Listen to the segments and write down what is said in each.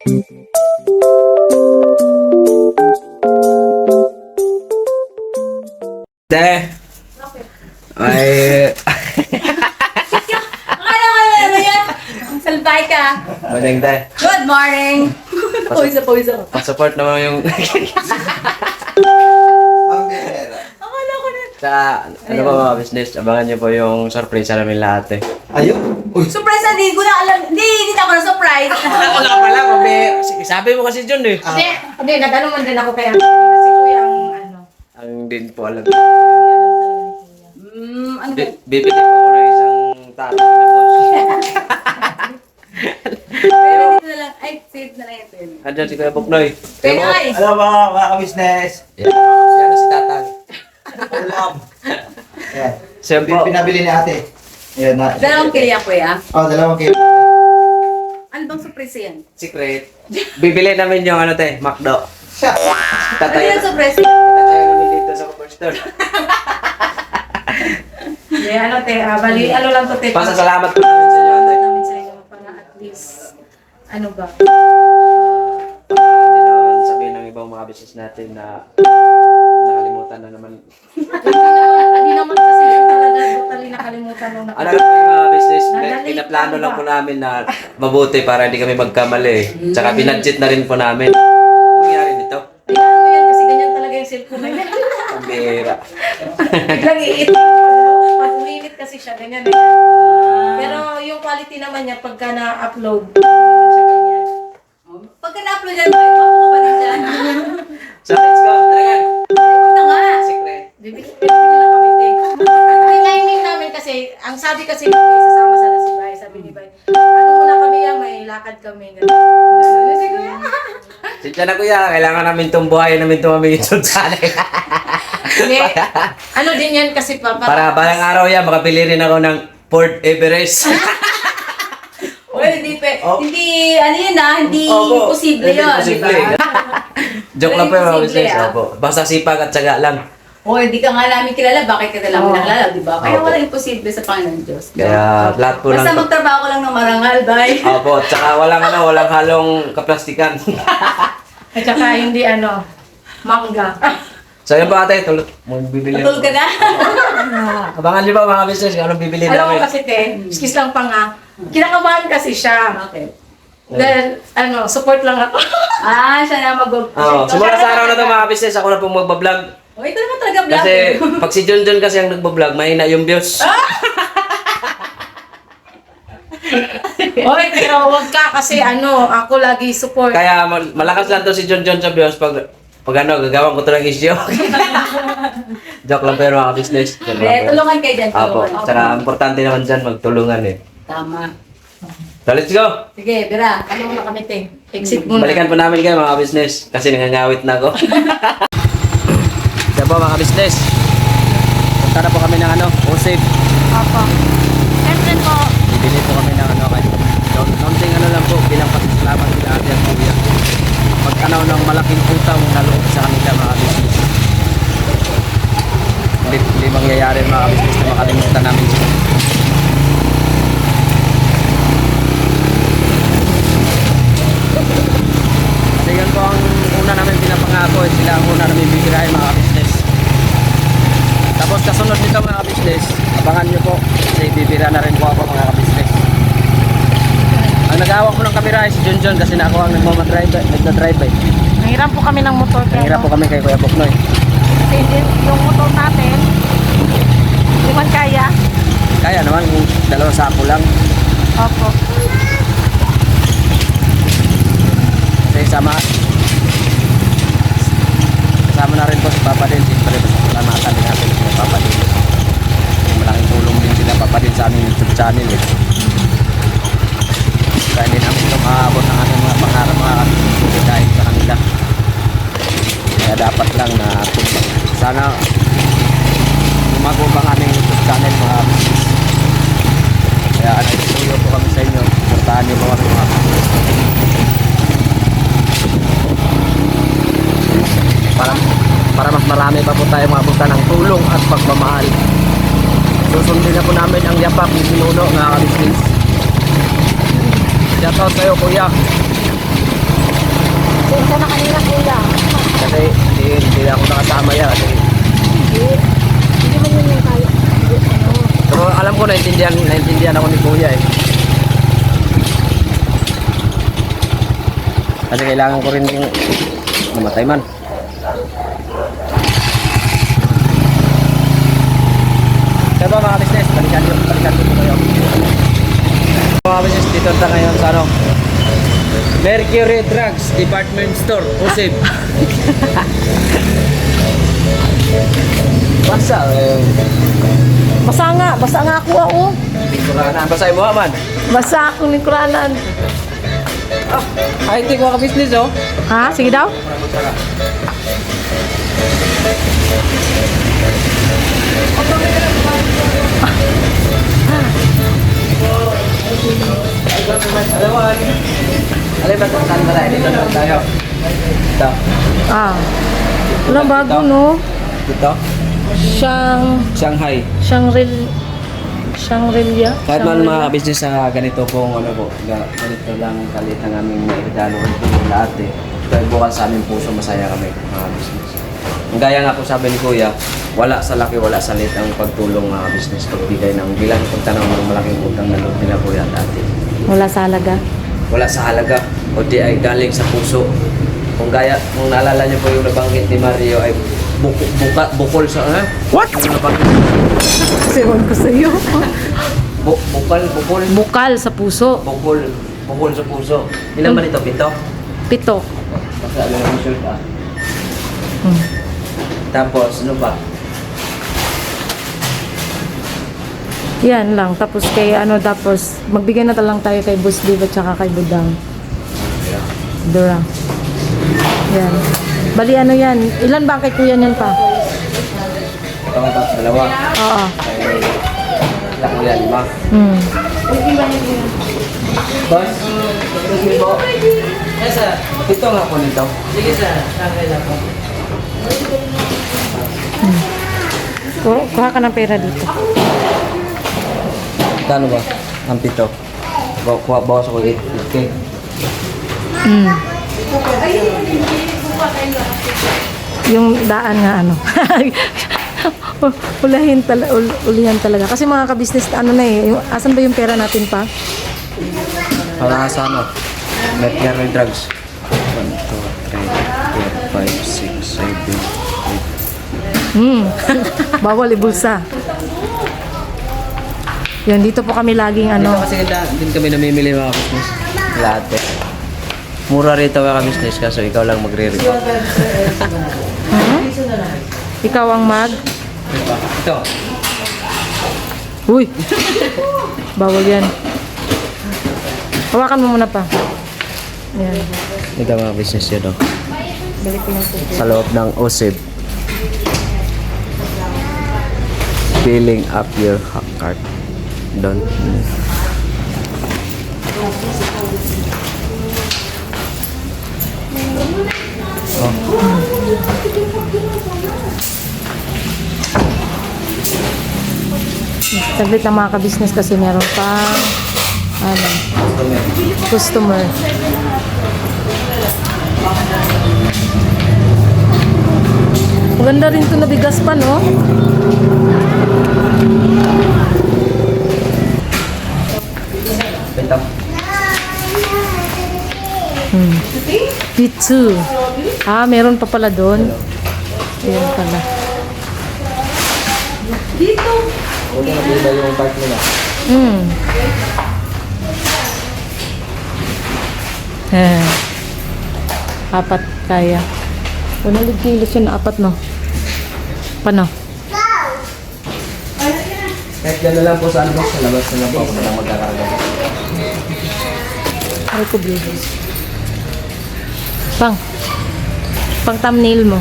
Te, ay, Akala ko naman yan. Ang salbay ka. maling te. Good morning. Pawis ako. Pa-support naman yung Akala ko na. sa ano ba mga business, abangan niyo po yung surprise namin lahat eh. Ayun. Uy. Surprise na, di ko na alam. Hindi na ako na surprise. Ako na pala, sabi mo kasi John eh. Hindi, nag-ano man din ako kaya. Si Kuya ang ano. Ang din po alam. Ano ba? Bibili ko na isang taro na boss. Pero dito na lang. Ay, save na lang ito. Andyan si Kuya Buknoy. Pero ay. Hello mga business. Yan si Tatang. Alam. Ayan. Siyempre, Pinabili ni ate. Ayan na. Dalawang kiliya, Kuya. Oh, 2 kilo. Ano bang surprise yan? secret. Bibili namin yung ano te, McDo. Ano Tatayo yung surprise? tatayo namin dito sa Cooper Store. Hindi, ano te, bali, ano lang to te. Pasasalamat po namin sa inyo ate. Namin sa inyo para at least, ano ba? Hindi naman sabihin ng ibang mga business natin na nakalimutan na naman. Hindi naman kasi talaga totally nakalimutan nung Alam po yung mga business, Nadali pinaplano ka lang ba? po namin na mabuti para hindi kami magkamali. Tsaka binadget na rin po namin. Ano nangyari dito? Kailangan mo yan kasi ganyan talaga yung cellphone na yan. Ang bihira. Biglang iit. Pag uminit kasi siya, ganyan eh. Pero yung quality naman niya pagka na-upload, siya ganyan. Pagka na-upload yan, may makuha pa rin dyan. So let's go, talaga. Ito nga. Secret. Bibigyan lang kami ting. Ang timing namin kasi, ang sabi kasi sasama sana si Bay, sabi ni Bay, ano muna kami yan, may lakad kami. Ganun. Sige kuya. Sitya na kuya, kailangan namin itong buhayin namin itong aming YouTube channel. Hindi. Ano din yan kasi Para balang araw yan, makabili rin ako ng Ford Everest. Well, hindi pe. Oh. Hindi, ano yun hindi Opo. imposible Hindi yun. imposible. Diba? Joke lang po yung mga Imposible, business. ah. Opo. Basta sipag at tsaga lang. O, hindi ka nga namin kilala, bakit ka namin nakilala, di ba? Kaya Opo. wala imposible sa Panginoon Diyos. Kaya lahat po Basta lang. magtrabaho ko lang ng marangal, bye. Opo, tsaka walang halong kaplastikan. At saka hindi mangga. So yun po ate, bibili. Tutulog ka na? Abangan niyo ba mga business kung anong bibili Alam mo namin. kasi te, excuse lang pa nga, kinakabahan kasi siya. Okay. Dahil, support lang ako. Siya na mag-go. Oo, simula sa araw na to mga business, ako na pong magbablog. Oh, ito naman talaga vlog. Kasi pag si John John kasi ang nagbablog, mahina yung views. Oy, pero wag ka kasi ako lagi support. Kaya malakas lang to si John John sa views pag gagawin ko to ng issue. Joke lang pero mga business. Joke lang po. Tulungan kayo dyan. Apo, Tulungan. tsaka importante naman dyan magtulungan eh. Tama. So let's go! Sige, Bira, ano muna kami, te? Exit muna. Balikan po namin kayo mga business kasi nangangawit na ako. Kaya po mga business, punta na po kami ng Osip. Opo. Siyempre po. Bibili po kami ng kayo. Something lang po bilang pasasalamat sa ate at kuya. Pagkanaw ng malaking utang na loob sa kanila mga business. Hindi mangyayari mga business na makalimutan namin sila. Kasi yun po ang una namin pinapangako at sila ang una namin bibirahin mga business. Tapos kasunod nito mga business, abangan nyo po kasi bibira na rin po ako mga business. Ang nag-awak mo ng kamera ay si John John kasi na ako ang nagdadrive eh. Nahiram po kami ng motor. Nanghirap po kami kay Kuya Buknoy. Kasi yung motor natin, hindi man kaya. Kaya naman kung 2 sako lang. Opo. Kasi kasama na rin po si Papa din. Siyempre sa salamatan din natin si Papa din. Malaking tulong din sila Papa din sa aming YouTube channel eh. Kaya hindi namin ito makaabot ang aming mga pangarap mga kapitid dahil sa kanila. Kaya dapat lang na sana lumago ang aming YouTube channel mga business. Kaya isuyo po kami sa inyo. Puntahan niyo po kami mga business. Para mas marami pa po tayo maabutan ng tulong at pagmamahal. Susundin na po namin ang yapak ni Pinuno mga kabisnes. Shout out sa'yo kuya. kasama yan. Kasi, Hindi man yun yung kaya. Ano? pero alam ko, naintindihan ako ni Kuya eh. Kasi kailangan ko rin yung mamatay man. Kaya ba mga business, balikan ko po kayo. Mga business, dito na ngayon sa ano, Mercury Drugs Department Store, Usib. Basa, Basa nga ako ako. Kurana. Basahin mo man. Basa ako ni Kuranan. Ay, hindi ko ka-business oh. Ha? Sige daw. Alam ba kung saan ba tayo? Dito naman tayo. Dito. Ah. Wala bago no. Dito. Shanghai. Shangri-La. Kahit man mga business sa ganito pong ano po, ganito lang kalit ang aming nairigalo po lahat eh. Dahil bukas sa aming puso masaya kami mga business. Ang gaya nga po sabi ni Kuya, wala sa laki, wala sa liit ang pagtulong mga business, pagbigay ng bilang pagtanaw ng malaking utang na loob nila Kuya dati. Wala sa halaga. Wala sa halaga, o di ay galing sa puso. Kung naalala niyo po yung nabanggit ni Mario ay bukol sa, What? Yung nabanggit. Siwan ko sa iyo. Bukol. Bukal sa puso. Bukol sa puso. Ilan ba nito? 7? 7. Basta alam mo shirt Tapos, ano ba? Yan lang. Tapos kay tapos magbigay na lang tayo kay Boss Div at saka kay Budang. Dura. Yan. Bali yan. Ilan ba kay Kuya niyan pa? Ito nga ba? 2. Oo. Ilang Kuya? 5? Hmm. Boss? Sige po. Yes, sir. Ito nga po nito. Sige, sir. Kuha ka ng pera dito. Kano ba? Ang 7. Bawas ako 8K. Hmm. Yung daan nga ulihan talaga. Kasi mga ka-business, asan ba yung pera natin pa? Para sa ano? Mercury Drugs. 1, 2, 3, 4, 5, 6, 7, 8. Bawal ibulsa. Yan, dito po kami laging Dito kasi din kami namimili mga business. Lahat eh. Mura rito mga business kaso ikaw lang magre-report. Ikaw ang Ito. Uy! Bawal yan. Hawakan mo muna pa. Yan. Ito mga business yun oh. Balik ko yung tubig. Sa loob ng OSIB. Filling up your cart. Don't. Oh. Saglit lang mga ka-business kasi meron pa customer. Maganda rin to na bigas pa, no? Ito. P2. Meron pa pala doon. Ayan pala. Huwag na iba yung part nila. Apat kaya. 100 kilos yun, 4 no? Paano? Kahit gano'n lang po sa ano, sa labas na lang po ako na lang magkakarga. Ay ko blue. Pang thumbnail mo.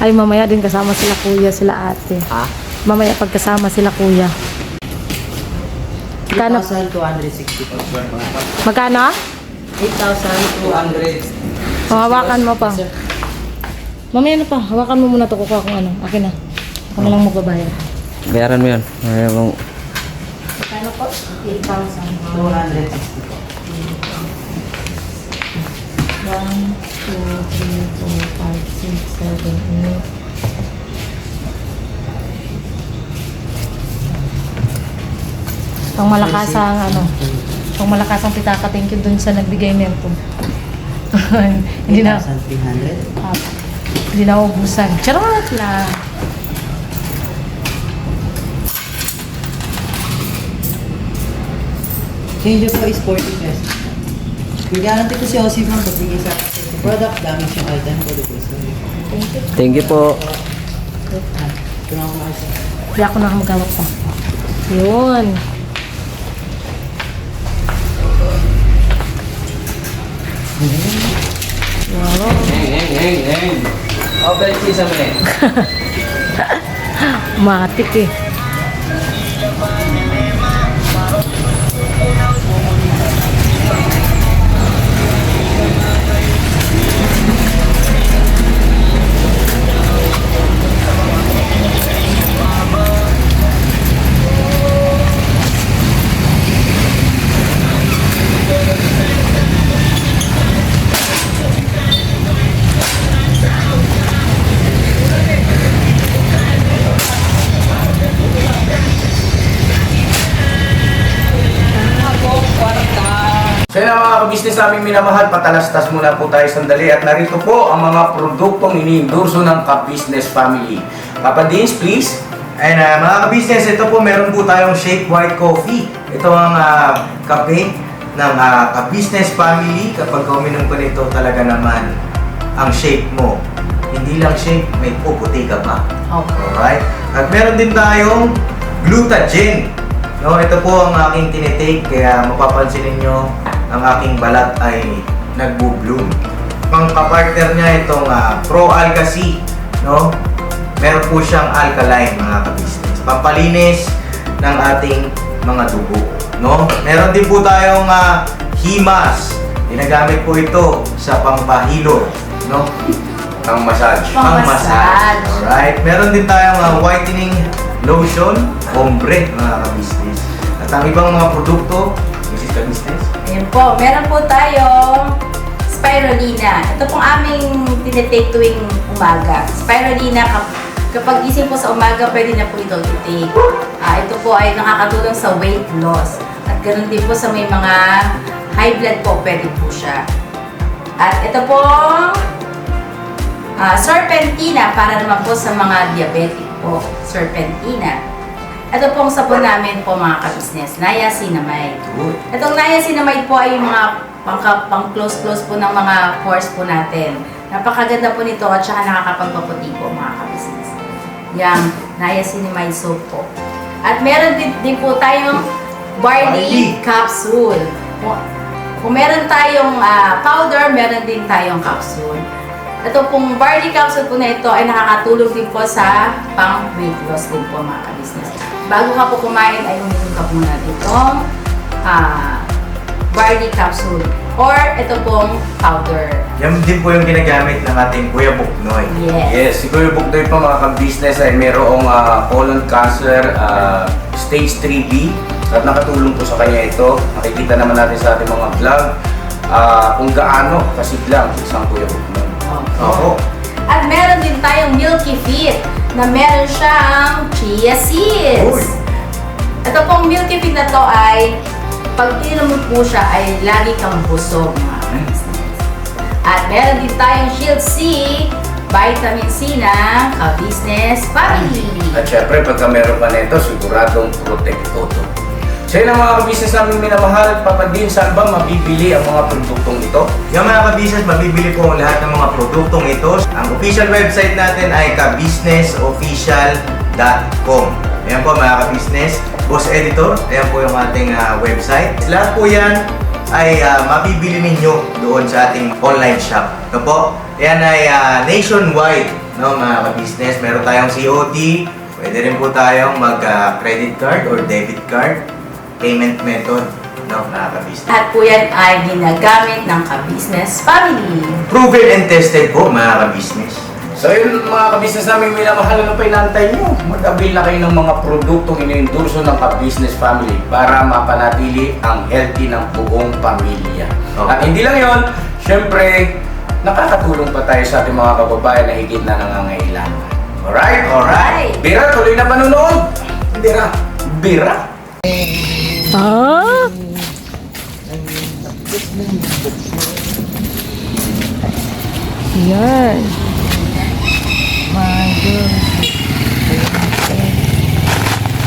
Ay, mamaya din kasama sila kuya, sila ate. Ha? Mamaya pagkasama sila kuya. Magkano? 8,260 po. Magkano? 8,200. Hawakan mo pa. Mamaya na pa. Hawakan mo muna to. Kukuha kung ano. Akin na. Ako na lang magbabayad. Bayaran mo yun. Magkano po? 8,000. 260 po. 1, 2, 3, 4, 5, 6, 7, 8. Pang malakas ang pang malakas ang pitaka. Thank you dun sa nagbigay nito. Hindi na, 8,300. hindi na ubusan. Charot lang. Change po is 40 pesos. Guarantee ko si Ossie ma'am, pagbigay sa product, damage yung item ko dito. Thank you. Thank you po. Ito na ako makasa. Hindi ako nakamagawak pa. Yun. Wow. Heng. Balik isa mo eh. Matik eh. So yun ang mga kabisnes namin minamahal, patalastas muna po tayo sandali at narito po ang mga produktong iniendorso ng Ka-Business Family. Papa Dins, please. Ayun mga ka-business, ito po meron po tayong Shake White Coffee. Ito ang kape ng ka-business family. Kapag uminom ko nito talaga naman ang shake mo. Hindi lang shake, may puputi ka pa. Okay. Alright? At meron din tayong Glutagen. No, ito po ang aking tinitake kaya mapapansin ninyo ang aking balat ay nagbo-bloom. Pang-partner niya itong Pro Alka C, no? Meron po siyang alkaline mga ka-business. Pampalinis ng ating mga dugo, no? Meron din po tayong Himas. Ginagamit po ito sa pampahilo, no? Ang massage. Pang-massage. Alright. Meron din tayong whitening lotion, ombre, mga ka-business. At ang ibang mga produkto, Mrs. Ka-business. Ayan po, meron po tayong spirulina. Ito pong aming tinitake tuwing umaga. Spirulina, kapag gising po sa umaga, pwede na po ito i-take. Ito po ay nakakatulong sa weight loss. At ganoon din po sa may mga high blood po, pwede po siya. At ito pong serpentina, para naman po sa mga diabetic po. Serpentina. Ito pong sabon namin po mga ka-business, niacinamide. Good. Itong niacinamide po ay yung mga pang-close-close po ng mga pores po natin. Napakaganda po nito at saka nakakapagpaputi po mga ka-business. Yung niacinamide soap po. At meron din po tayong barley capsule. Kung meron tayong powder, meron din tayong capsule. Ito pong barley capsule po na ito ay nakakatulong din po sa pang-weight loss din po mga ka-business. Bago ka po kumain ay uminom ka po muna itong barley capsule or ito pong powder. Yan din po yung ginagamit ng ating Kuya Buknoy. Yes. Yes, si Kuya Buknoy pa mga ka-business ay mayroong colon cancer stage 3B at nakatulong po sa kanya ito. Nakikita naman natin sa ating mga vlog kung gaano kasiglang isang Kuya Buknoy. Opo. At meron din tayong Milky Fit na meron siyang chia seeds. Uy. Ito pong Milky Fit na to ay pag ininom mo po siya ay lagi kang busog mga ka-business. At meron din tayong Shield C, vitamin C na ka-business family. At syempre, pagka meron pa nito, siguradong protect todo. So yun ang mga ka-business namin minamahal. Papa Din, saan ba mabibili ang mga produktong ito? Yung mga ka-business, mabibili po ang lahat ng mga produktong ito. Ang official website natin ay kabusinessofficial.com. Ayan po mga ka-business. Boss Editor, ayan po yung ating website. Lahat po yan ay mabibili ninyo doon sa ating online shop. Ito po, yan ay nationwide, no, mga ka-business. Meron tayong COD, pwede rin po tayong mag-credit card or debit card payment method, no, mga ka-business. At po yan ay ginagamit ng ka-business family. Proven and tested po, mga ka-business. So yun mga kabisnes namin, minamahal na pa inantay nyo. Mag-avail na kayo ng mga produktong iniendorso ng ka-business family para mapanatili ang healthy ng buong pamilya. Okay. At hindi lang yon, syempre, nakakatulong pa tayo sa ating mga kababayan na higit na nangangailangan. Alright? Alright. Bira, tuloy na panonood. Bira. Bira. Ah? Yan.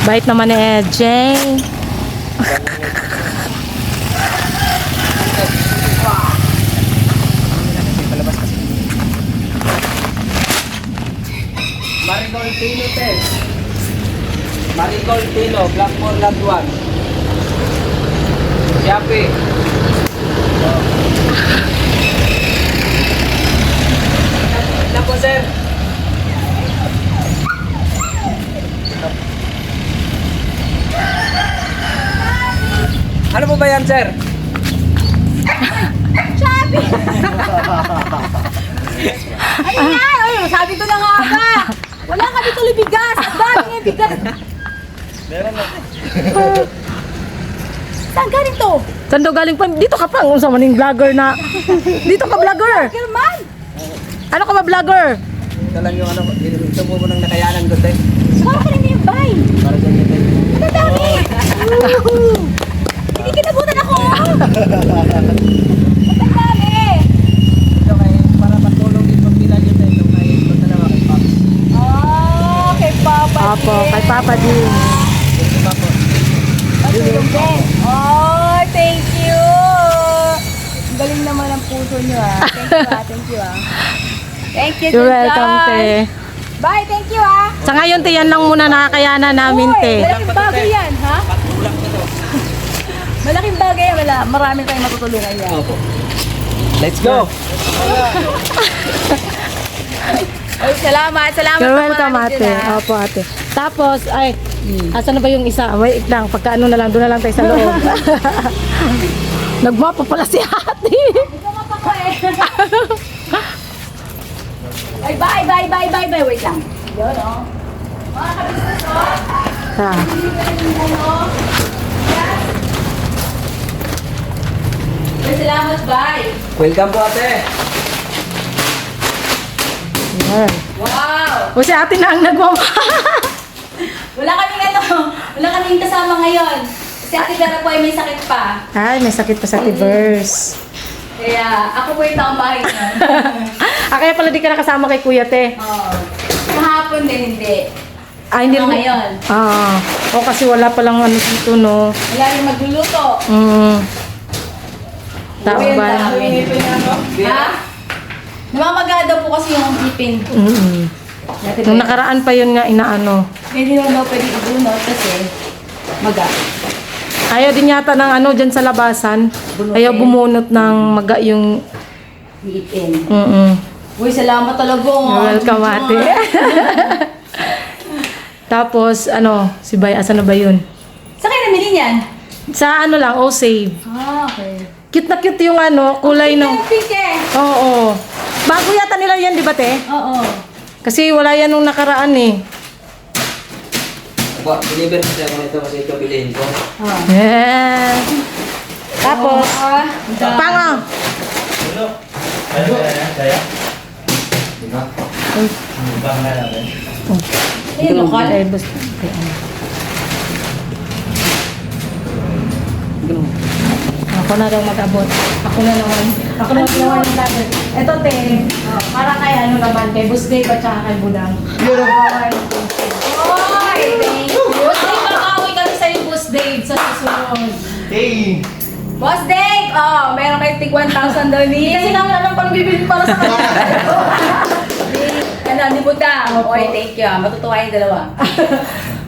Bait naman ni Ejeng. Marigold Tino, Tess. Marigold Tino, Blackmore Laduan. Yapi. Ilan po, sir? Ano po ba yan, sir? Ay, ay, sabi ko na nga ba? Wala kami tuloy bigas. Ang dami nga bigas. Saan galing to? Saan daw galing pa? Dito ka pa. Ang sa maning vlogger na. Dito ka vlogger. German. Ano ka ba vlogger? Ito lang yung ano, ito po ng nakayanan ko, Tess. Saka pa rin yung bay. Para sa inyo, Tess. Ang dami. Hindi kinabutan ako. Ang dami. Ito kay, para patulong din pagbilan nyo, Tess. Ito kay, ito dalawa kay Pops. Oh, kay Papa. Apo, kay Papa din. Ito pa po. Patulong din. Oh, thank you. Ang galing naman ang puso nyo ah. Thank you ah, thank you ah. Thank you, You're John. welcome, te. Bye, thank you ah. Sa ngayon, te, yan lang muna nakakayanan namin, te. Malaking bagay yan, ha? Patulak na to. Malaking bagay yan. Marami tayong matutulungan yan. Opo. Let's go! Ay, salamat. Salamat. You're sa welcome, mga ate. nandyan, ah. Opo, ate. Tapos, ay, asan na ba yung isa? Wait lang, pagka ano na lang, doon na lang tayo sa loob. Nagmapa pala si ate. Ikaw nga pa ko eh. Ay, bye. Wait lang. Yun, oh. Mga kabisnes, oh. Ha. Ay, salamat, bye. Welcome po, ate. Yan. Wow. O si ate na ang nagmama. Wala kaming kasama ngayon. Si Ate Vera po ay may sakit pa. Ay, may sakit pa sa Tiverse. Kaya ako po yung taong bahay niya. Kaya pala di ka nakasama kay Kuya, te. Oo. Kahapon din hindi. Hindi Ano rin- ngayon? O kasi wala palang ano dito, no. Wala rin magluluto. Tama Uy, ang ba? dami. Ha? Namamaga daw po kasi yung ipin. Nung nakaraan pa yun nga inaano. Hindi naman daw pwede ibunot kasi maga. Ayaw din yata ng ano dyan sa labasan. Ayaw bumunot ng maga yung... Ipin. Uy, salamat talaga. You're welcome, ate. Tapos, ano, si Bay, asan na ba yun? Saan kayo namili niyan? Sa ano lang, save. Okay. Cute na cute yung ano, kulay ng... Pike. Oo. Bago yata nila yan, di ba, te? Oo. Kasi wala yan nung nakaraan eh. Po, deliver ko siya kung ito kasi ito bilhin ko. Yeah. Tapos, panga. Ayun, lokal. Ay, basta. Ay, ano. Ako na daw mag-abot. Ako na naman yung lagat. Ito, te. Para kay ano naman, kay Busday at saka kay Budang. Oy, thank you. Boss Dave, makakawin kami sa'yo, Boss Dave, sa susunod. Hey! Boss Dave! Oh, meron kayo tig 1,000 daw ni. Kasi namin alam paano bibili para sa kanya. Ni Budang. Oy, thank you. Matutuwa yung dalawa.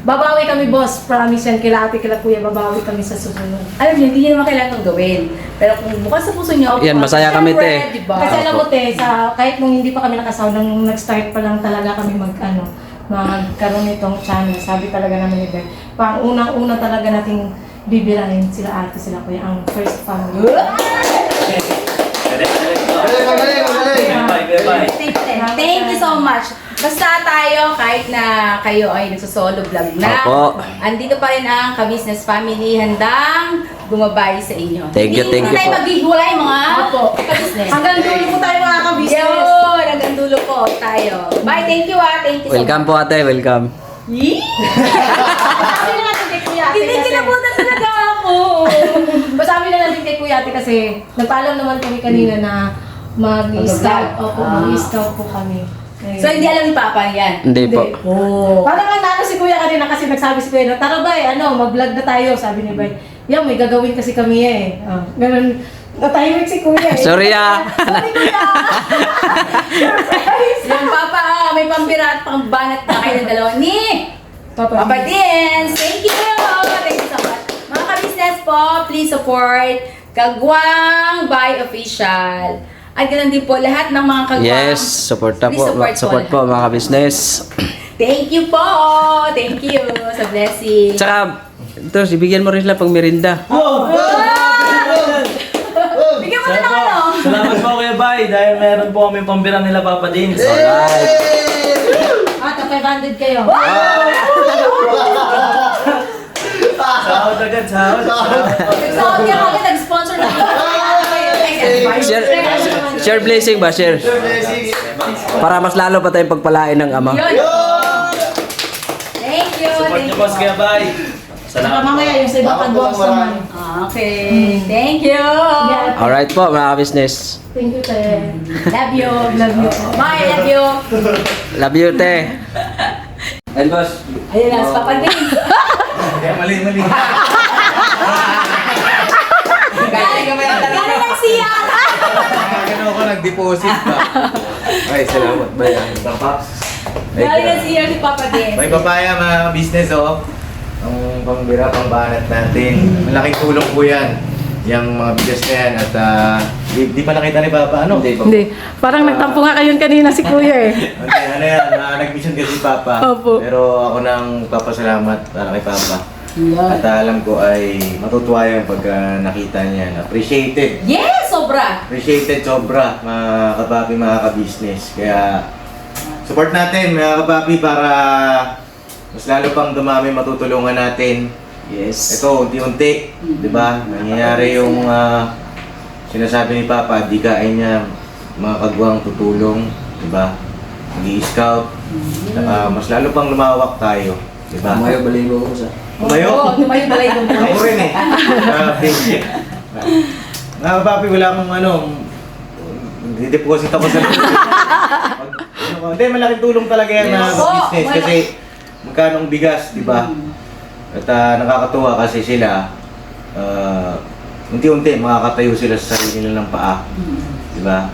Babawi kami, boss. Promise yan. Kila ate, kila kuya, babawi kami sa susunod. Alam niyo, hindi niyo naman kailangan gawin. Pero kung bukas sa puso niyo, Yan, masaya kami, te. Diba? Kasi alam mo, te, kahit nung hindi pa kami nakasaw, nung nag-start pa lang talaga kami magkaroon nitong channel. Sabi talaga namin ni Beth, pang unang-una talaga nating bibirahin sila ate, sila kuya, ang first family. Thank you so much. Basta tayo, kahit na kayo ay nagsusolo vlog na, Opo. andito pa rin ang Ka-Business Family handang gumabay sa inyo. Thank you Hindi tayo po. maghihiwalay mga Opo. ka-business. Hanggang dulo po tayo mga ka-business. Yun, hanggang dulo po tayo. Bye, thank you thank you so Welcome much. po ate, welcome. Yee! Sabi na natin kay Kuya Ate Hindi kasi- kinabutan talaga ako. Sabi na natin kay Kuya Ate kasi nagpaalam naman kami kanina na mag-scout. Opo, mag-scout po kami. Ayun. So, hindi alam ni Papa yan. Hindi po. Oh. Parang ang nano si Kuya kanina kasi nagsabi si Kuya na, tara Bay, mag-vlog na tayo, sabi ni Bay. Yan, may gagawin kasi kami eh. Ganun, natahimik si Kuya eh. Sorry ah. Sorry Kuya! Yung Papa, may pambira at pangbanat na kayo ng dalawa ni Papa Dins. Thank you! Thank you so much. Mga ka-business po, please support Kagwang by Official. At ganun din po lahat ng mga Kagwang. Yes, support Please po. Support po mga ka-business. Thank you po! Thank you sa blessing. Tsaka, ito, ibigyan mo rin sila pang merinda. Bigyan mo na ng ano? Salamat po Kuya Bay dahil meron po kami pambira nila Papa Dins. Alright. At 500 kayo. Sahod agad, sahod. Nag-sahod niya kami, nag-sponsor na Share blessing ba? Share. Para mas lalo pa tayong pagpalain ng ama. Yun. Thank you. Support Thank niyo you. po si Kuya Bay. Saka Salamat po. mamaya yung sa ibang Kagwang naman. Okay. Thank you. Alright po mga ka-business. Thank you, Te. Love you. Love you. Bye, love you. Love you, te. And boss. Ayun na, sa Papa Dins. Mali. Galing ang siya. Gano'n ako nag-deposit pa. Ay, salamat. Bayan. Galing ang siya si Papa Dins. May papaya mga business oh. Ang pambira, pambanat natin. Malaking tulong po yan. Yung mga bigas na yan at di pa nakita ni Papa ano? Hindi. Parang nagtampo nga kayo kanina si Kuya eh. Okay, ano yan, nag-mission kasi si Papa. Opo. Pero ako nang papasalamat para kay Papa. At alam ko ay matutuwa yan pag nakita niya. Appreciated. Yes, sobra. Appreciated sobra mga kapapi, mga ka-business. Kaya support natin mga kapapi para mas lalo pang dumami matutulungan natin. Yes. Ito, unti-unti, di ba? Nangyayari yung sinasabi ni Papa, di kain niya mga kagwang tutulong, di ba? Mag-i-scout. Saka mas lalo pang lumawak tayo, di ba? Mayo baligo ko sa. Kumayo? Oo, tumayo balay doon. Ako rin eh. Grabe. Mga papi, wala akong dideposit ako sa Hindi, malaking tulong talaga yan na Yes. business Oo, kasi magkano ang bigas, di ba? At nakakatuwa kasi sila, unti-unti makakatayo sila sa sarili nilang paa. Di ba?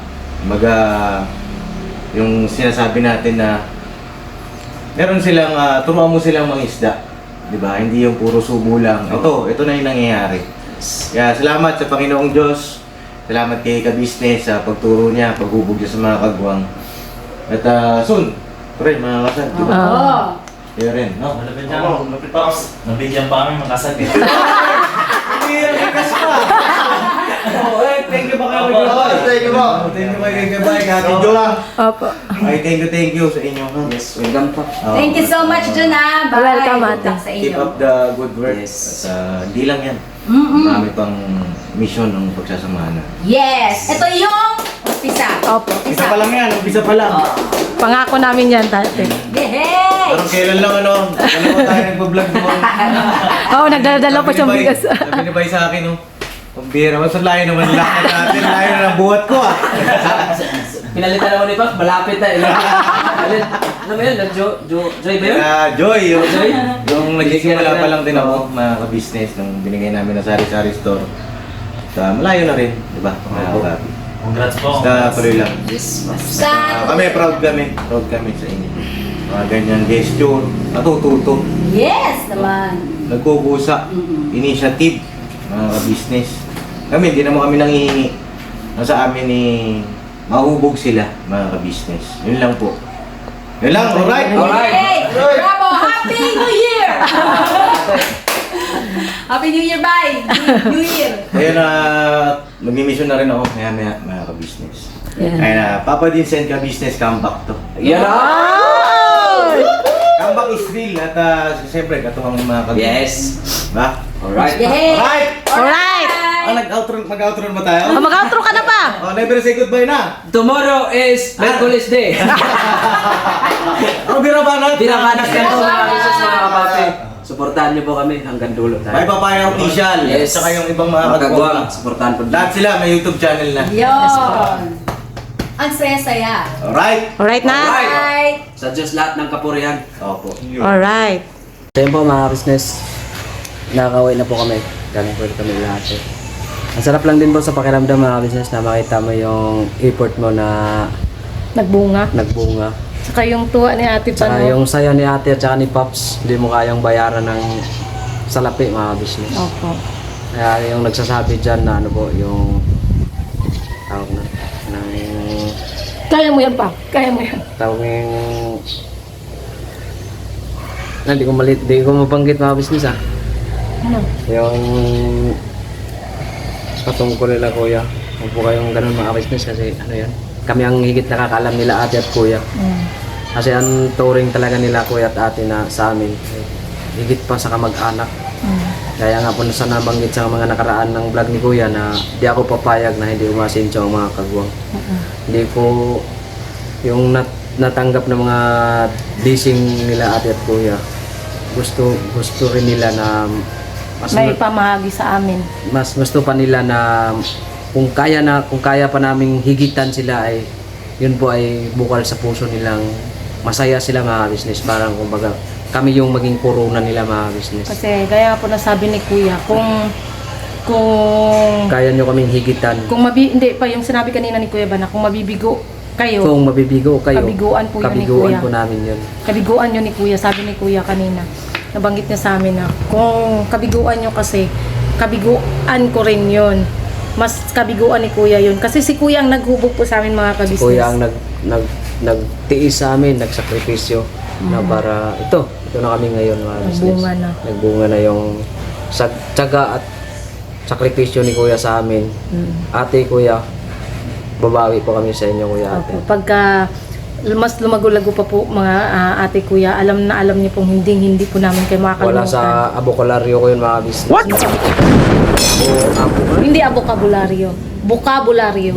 Yung sinasabi natin na meron silang, turuan mo silang mangisda. Di ba? Hindi yung puro subo lang. Ito na yung nangyayari. Kaya salamat sa Panginoong Diyos. Salamat kay Ka-Business sa pagturo niya, paghubog niya sa mga kagwang. At soon, pre, mga kasal, di ba? Oo. Kaya rin, no? Malapit na. Pops, nabigyan pa kami makasagit. Thank you ba kayo? Thank you po. Thank you kay Gabay, Ate Jo. Opo. Ay, thank you sa inyo. Ha? Yes, welcome po. Thank you so much, Juna. Bye. Welcome, Good ate. luck sa Keep inyo. up the good work. Yes. At hindi lang yan. Marami pang mission ng pagsasamahan. Yes. Ito yung umpisa. Opo. Umpisa pa lang yan, umpisa pa lang. Pangako namin yan dati. Yay! Parang kailan lang tayo nagpa-vlog doon. Oo, nagdadala pa siyang Sabi ni Bay- bigas. Sabi ni Bay sa akin, pambira, mas layo naman lakad natin, layo na ng buhat ko ah. Pinalitan ako ni Pac, malapit na. Ano ba yun? Joy ba yun? Joy, yung nagsisimula pa lang din ako, mga ka-business, nung binigay namin na sari-sari store. Malayo na rin, di ba? Mga kapapi. Congrats po. Basta tuloy lang. Yes, Sa... Kami, proud kami sa inyo. Mga ganyan gesture, natututo, Yes naman. nagkukusa, initiative, mga ka-business. Kami, hindi naman kami nangihingi. Nasa amin ni mahubog sila, mga ka-business. Yun lang po. Yun lang, alright? Yay! Bravo! Happy New Year! Happy New Year, bye! New Year! Kaya na, mag-mission na rin ako, maya mga ka-business. Ayun na, Papa Vincent ka business comeback to. Yan na! Comeback is real at siyempre katuwang mga Yes! Ba? Alright. Yay! Alright! Alright! Mag-outro ba tayo? Mag-outro ka na pa! Oh, never say goodbye na! Tomorrow is Merkulis Day. Ang birabanat! Binabanas ka po mga business mga kapapi. Suportahan niyo po kami hanggang dulo tayo. May Papaya Official. Yes. Saka yung ibang mga Mga kagwang, kagwang. suportahan po. Lahat sila may YouTube channel na. Yon! Ang saya-saya. Alright? Alright na? Right! Sa Diyos lahat ng kapurihan. Opo. Alright. So yun po mga business, nakakauwi na po kami. Galing po kami lahat eh. Ang sarap lang din po sa pakiramdam mga business na makita mo yung effort mo na Nagbunga. nagbunga. Saka yung tuwa ni Ate Tsaka Pano. yung saya ni ate at saka ni Pops, hindi mo kayang bayaran ng salapi mga business. Opo. Kaya yung nagsasabi dyan na ano po, yung tawag na, ng Kaya mo yan pa. Kaya mo yan. tawag yung hindi ko mabanggit mga business ah. Ano? Yung patungkol nila kuya. Huwag po kayong ganun mga business kasi ano yan. Kami ang higit nakakaalam nila ate at kuya. Kasi ang touring talaga nila kuya at ate na sa amin. Higit pa sa kamag-anak. Kaya nga po sa nabanggit sa mga nakaraan ng vlog ni kuya na di ako papayag na hindi umasinso ang mga kagwang. Hindi ko yung natanggap ng mga blessing nila ate at kuya. Gusto rin nila na May pamahagi sa amin. mas gusto pa nila na kung kaya pa naming higitan sila ay yun po ay bukal sa puso nilang masaya sila mga business, parang kumbaga kami yung maging corona nila mga business. Kasi kaya po nasabi ni Kuya, kung Kaya nyo kaming higitan. hindi pa yung sinabi kanina ni Kuya Bana, kung mabibigo kayo, Kung mabibigo kayo, kabiguan po yun ni kabiguan Kuya. po namin yun. kabiguan nyo ni Kuya, sabi ni Kuya kanina. Nabanggit niya sa amin na kung kabiguan nyo kasi, kabiguan ko rin yun. Mas kabiguan ni Kuya yun. Kasi si Kuya ang naghubog po sa amin mga Si kabisnes. Kuya ang nagtiis sa amin, nagsakripisyo na para ito na kami ngayon mga business. Nagbunga na. Nagbunga na yung tsaga at sakripisyo ni Kuya sa amin. Ate, Kuya, babawi po kami sa inyo Kuya ate. Opo. Pagka mas lumagulago pa po mga ate Kuya, alam niyo pong hindi po namin kayo makakalimutan. Wala sa abokularyo ko yun mga business. What? Hindi abokabularyo. Bokabularyo.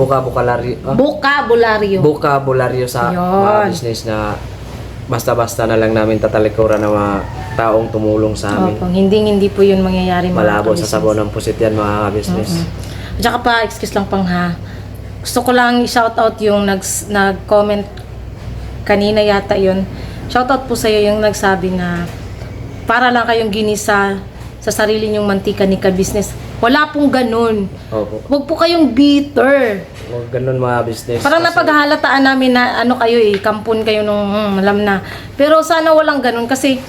Bokabularyo. Bokabularyo sa Yun. mga business na basta-basta na lang namin tatalikuran ng mga taong tumulong sa amin. Opo, hindi po yun mangyayari mga Malabo sa kabisnes. sabaw ng pusit yan mga business. At saka pa, excuse lang pang ha. Gusto ko lang i-shoutout yung nag-comment kanina yata yun. Shoutout po sa'yo yung nagsabi na para lang kayong ginisa sa sarili nyong mantika ni ka-business. Wala pong ganun. Opo. Huwag po kayong bitter. Huwag ganun mga business. Parang Kasi napaghahalataan namin na ano kayo kampun kayo nung alam na. Pero sana walang ganun kasi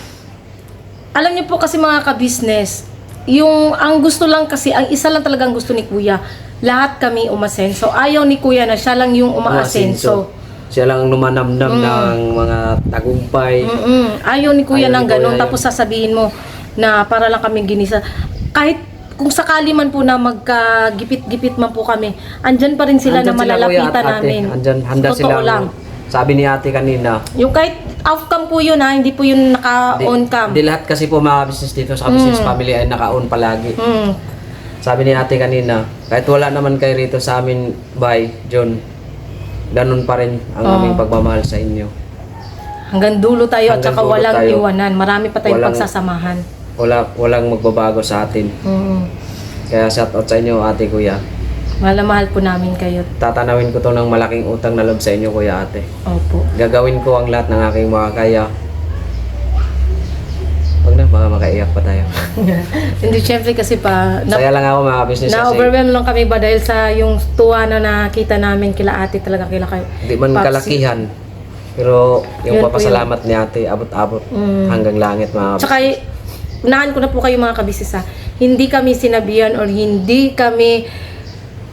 alam niyo po kasi mga ka-business, yung ang gusto lang kasi, ang isa lang talagang gusto ni Kuya, lahat kami umasenso. Ayaw ni Kuya na siya lang yung umaasenso. Siya lang numanamnam ng mga tagumpay. Ayaw ni Kuya Ayaw ng ni Kuya ganun. yun. Tapos sasabihin mo na para lang kami ginisa. Kahit kung sakali man po na magkagipit-gipit man po kami, andyan pa rin sila Andyan na Kuya, malalapitan at ate. namin. Andyan, handa Totoo silang, lang. sabi ni ate kanina, Yung kahit off-cam po yun ha, hindi po yun naka-on cam. Di lahat kasi po mga business dito sa business family ay naka-on palagi. Sabi ni ate kanina, kahit wala naman kayo rito sa amin, bye, John, ganun pa rin ang aming pagmamahal sa inyo. Hanggang dulo tayo at Hanggang saka dulo walang tayo. iwanan. Marami pa tayong Walang- pagsasamahan. Walang magbabago sa atin. Kaya shout out sa inyo ate kuya. Mahal na mahal po namin kayo. Tatanawin ko to ng malaking utang na loob sa inyo kuya ate. Opo. Gagawin ko ang lahat ng aking makakaya. Huwag na, baka makaiyak pa tayo. Hindi, syempre kasi pa, Saya lang ako mga business kasi na-overwhelm lang kami ba dahil sa yung tuwa na nakita namin kila ate talaga kila kayo. hindi man Papsi. kalakihan. Pero yung Yun po papasalamat ni ate, abot-abot hanggang langit mga Tsaka, unahan ko na po kayo mga kabisnes ha. Hindi kami sinabihan or hindi kami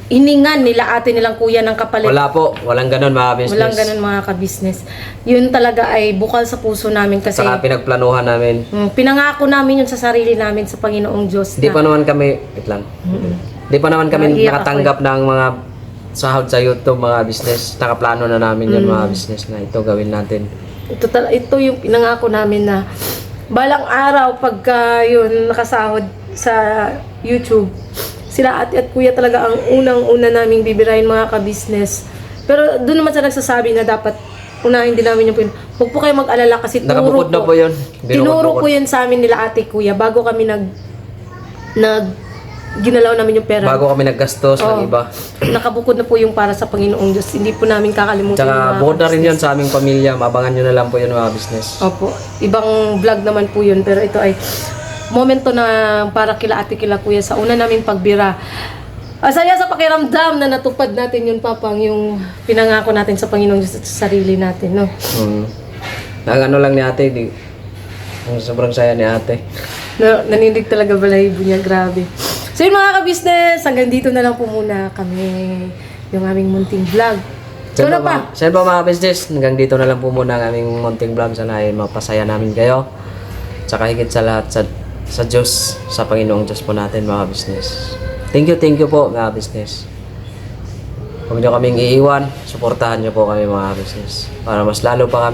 hiningan nila ate nilang kuya ng kapalit. Wala po, walang ganun mga business. Walang ganun mga kabisnes. Yun talaga ay bukal sa puso namin kasi Saka pinagplanuhan namin. pinangako namin yun sa sarili namin sa Panginoong Diyos. Hindi pa naman kami, wait lang. Hindi pa naman kami Naiiyak ako nakatanggap ng mga sahod sa YouTube mga business. Nakaplano na namin yun mga business na ito gawin natin. Ito yung pinangako namin na balang araw pagka yun nakasahod sa YouTube, sila ate at kuya talaga ang unang-una naming bibirahin mga ka-business. Pero doon naman sa nagsasabi na dapat unahin din namin yung huwag po kayo mag-alala kasi Nakabukod na po yun. tinuro ko yun sa amin nila ate kuya bago kami ginalaw namin yung pera. Bago kami naggastos ng iba. Nakabukod na po yung para sa Panginoong Diyos. Hindi po namin kakalimutan yung Tsaka mga bukod na rin business. yun sa aming pamilya. Mabangan nyo na lang po yun mga business. Opo. Ibang vlog naman po yun. Pero ito ay momento na para kila ate kila kuya sa una naming pagbira. Asaya sa pakiramdam na natupad natin yun, Papang, yung pinangako natin sa Panginoong Diyos at sa sarili natin, no? Ang lang ni ate, ang sobrang saya ni ate. Naninig talaga balahibo niya, grabe. So yun mga ka-business, hanggang dito na lang po muna kami yung aming munting vlog. So na pa? Saan ba mga business? Hanggang dito na lang po muna ang aming munting vlog. Sana ay mapasaya namin kayo. Tsaka higit sa lahat sa Diyos, sa Panginoong Diyos po natin mga business. Thank you po mga business. Huwag nyo kaming iiwan, suportahan nyo po kami mga business. Para mas lalo pa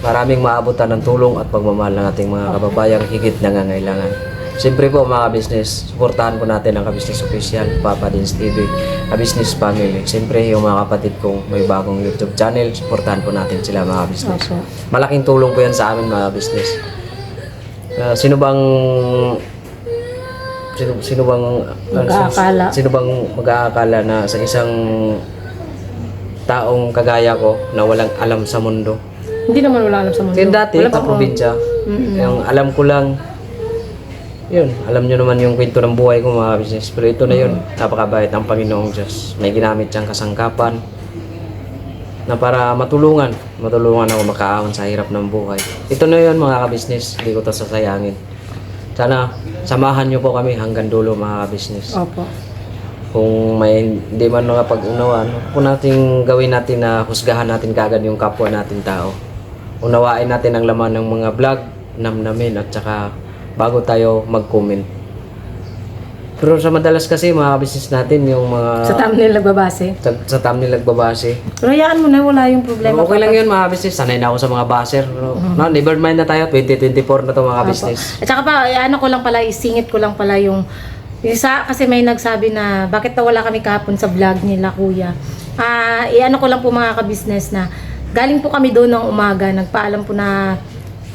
maraming maabutan ng tulong at pagmamahal ng ating mga kababayang higit nangangailangan. Siyempre po mga business, suportahan po natin ang Ka-Business Official, Papa Dins TV, Ka-Business Family. Siyempre yung mga kapatid kong may bagong YouTube channel, suportahan po natin sila mga business. Okay. Malaking tulong po yan sa amin mga business. Sino bang Mag-aakala. Sino bang mag-aakala na sa isang taong kagaya ko na walang alam sa mundo? Hindi naman wala alam sa mundo. Kasi dati, Wala pa sa po. probinsya, yung alam ko lang, yun, alam nyo naman yung kwento ng buhay ko mga business. Pero ito na yun, napakabait ng Panginoong Diyos. May ginamit siyang kasangkapan na para matulungan ako makaahon sa hirap ng buhay. Ito na yun mga ka-business, hindi ko ito sasayangin. Sana samahan nyo po kami hanggang dulo mga ka-business. Opo. Kung may hindi man nakapag-unawaan, kung natin gawin natin na husgahan natin kagad yung kapwa natin tao. Unawain natin ang laman ng mga vlog, namnamin at saka bago tayo mag-comment. Pero sa madalas kasi mga business natin yung mga Sa thumbnail nagbabase. sa thumbnail nagbabase. Pero hayaan mo na, wala yung problema. Okay lang yun mga business. Sanay na ako sa mga baser. No, never mind na tayo. 2024 na to mga business. At saka pa, ano ko lang pala, isingit ko lang pala yung isa kasi may nagsabi na bakit wala kami kahapon sa vlog nila kuya. Iano ko lang po mga ka-business na galing po kami doon ng umaga, nagpaalam po na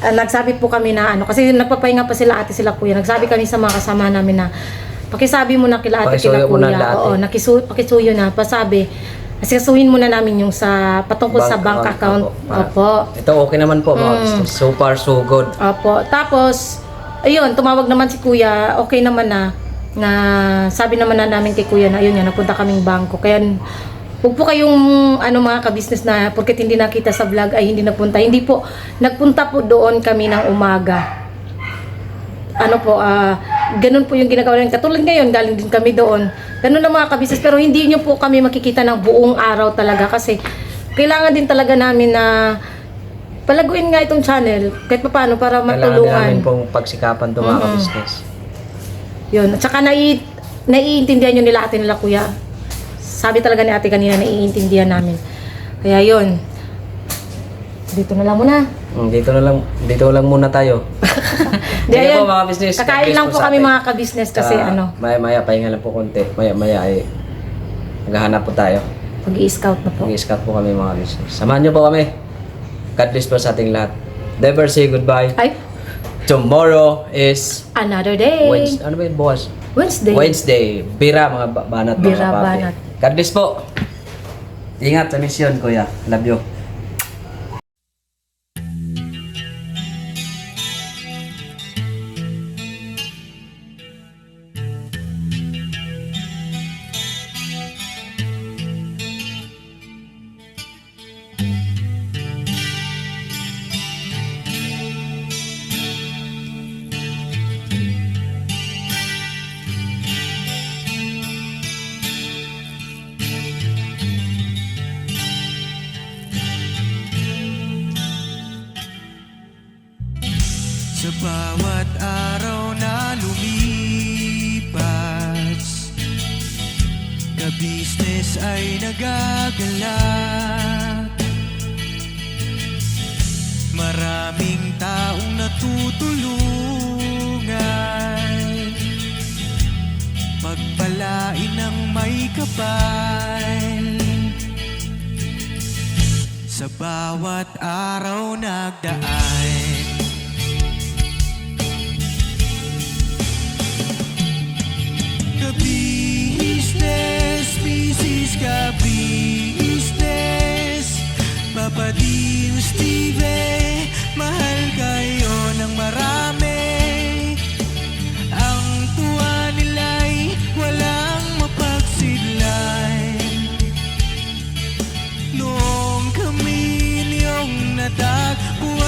nagsabi po kami na kasi nagpapahinga pa sila ate sila kuya. Nagsabi kami sa mga kasama namin na pakisabi mo na kila ate kila Pakisuyo mo na kuya. lahat, Pakisuyo na. Pasabi, asikasuhin muna namin yung sa patungkol sa bank account. Opo. Ito okay naman po mga business. So far so good. Opo. Tapos, ayun, tumawag naman si kuya. Okay naman na sabi naman na namin kay kuya na ayun yan, napunta kaming bangko. Kaya huwag po kayong mga ka-business na porket hindi nakita sa vlog ay hindi nagpunta. Hindi po, nagpunta po doon kami ng umaga. Ganun po yung ginagawa namin. Katulad ngayon, galing din kami doon. Ganun lang mga ka-business. Pero hindi nyo po kami makikita ng buong araw talaga kasi kailangan din talaga namin na palaguin nga itong channel kahit pa paano para Kailangan din matulungan. namin pong pagsikapan to mga ka-business. Yun. At saka naiintindihan nyo nila ate nila kuya. Sabi talaga ni ate kanina, naiintindihan namin. Kaya yun. Dito na lang muna. Dito lang muna tayo. Hindi po mga business. Kakain lang po kami mga ka-business kasi Maya pahinga lang po konti. Maya ay maghahanap po tayo. Mag-i-scout na po. Mag-i-scout po kami mga business. Samahan niyo po kami. God bless po sa ating lahat. Never say goodbye. Ay, Tomorrow is another day. Wednesday. Ano ba yun, boss? Wednesday. Wednesday. Bira mga banat. Bira, mga papi. banat. God bless po. Ingat sa mission, kuya. Love you. Sa bawat araw na lumipas, ka-business ay nagagalak. Maraming taong natutulungan, pagpalain ng may kapal. Sa bawat araw nagdaan, ka-business, business ka-business, Papa Dim, Steve, mahal kayo ng marami. Ang tuwa nila'y walang mapagsidlan. Noong kami niyong natagpuan,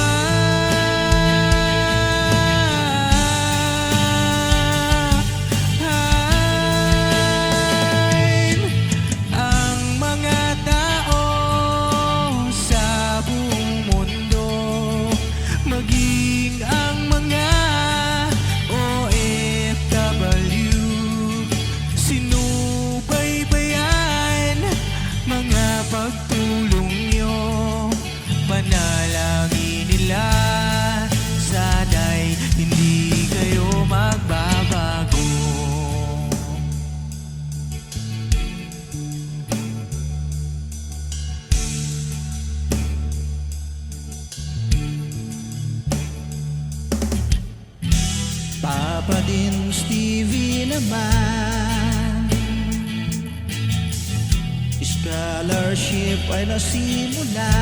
ang mga tao sa buong mundo, maging ang mga OFW, sinubaybayan mga pagtulong nyo, panalangin nila, sana'y hindi kayo magbabago. Papa Dim, Stevie naman, scholarship ay nasimula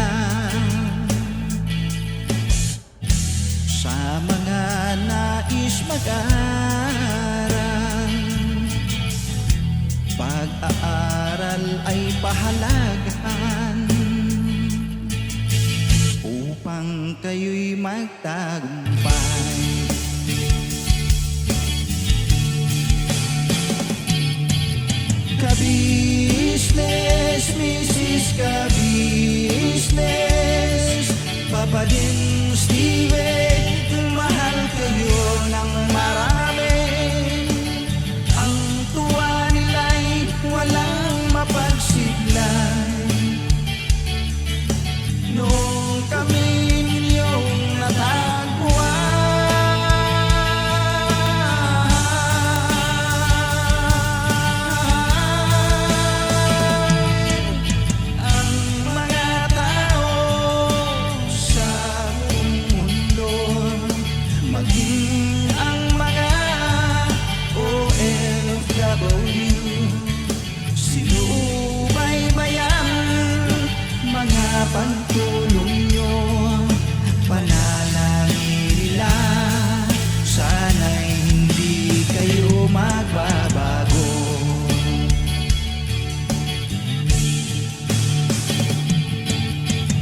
sa mga nais mag-aral. Pag-aaral ay pahalagahan upang kayo'y magtagumpay. Ka-business, Mrs. Ka-business, Papa Dim, Steve, mahal kayo ng marami. Ang tuwa nila'y walang mapagsiglan. Noong kami ninyong natagpuan, pagtulong nyo, panalangin nila, sana'y hindi kayo magbabago.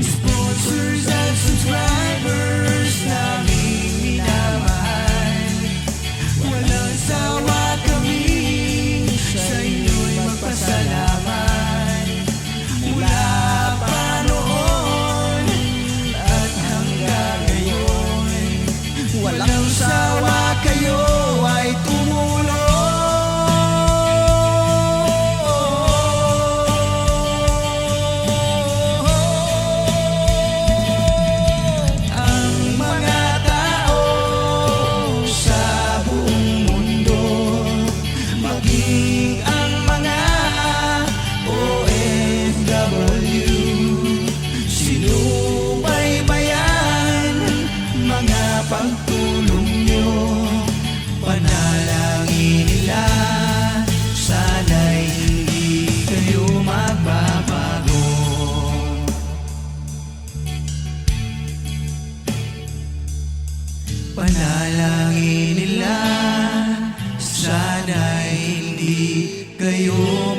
Sponsors at subscribers naming minamahal, walang sawa kami sa inyo'y magpasalamat. Mula pa noon at hanggang ngayon, walang sawa kayo ay tumulong. Ang mga tao sa buong mundo, maging ang mga OFW, sinubaybayan mga pagtulong nyo, panalangin nila, sana'y hindi kayo magbabago. Panalangin nila, sana'y hindi kayo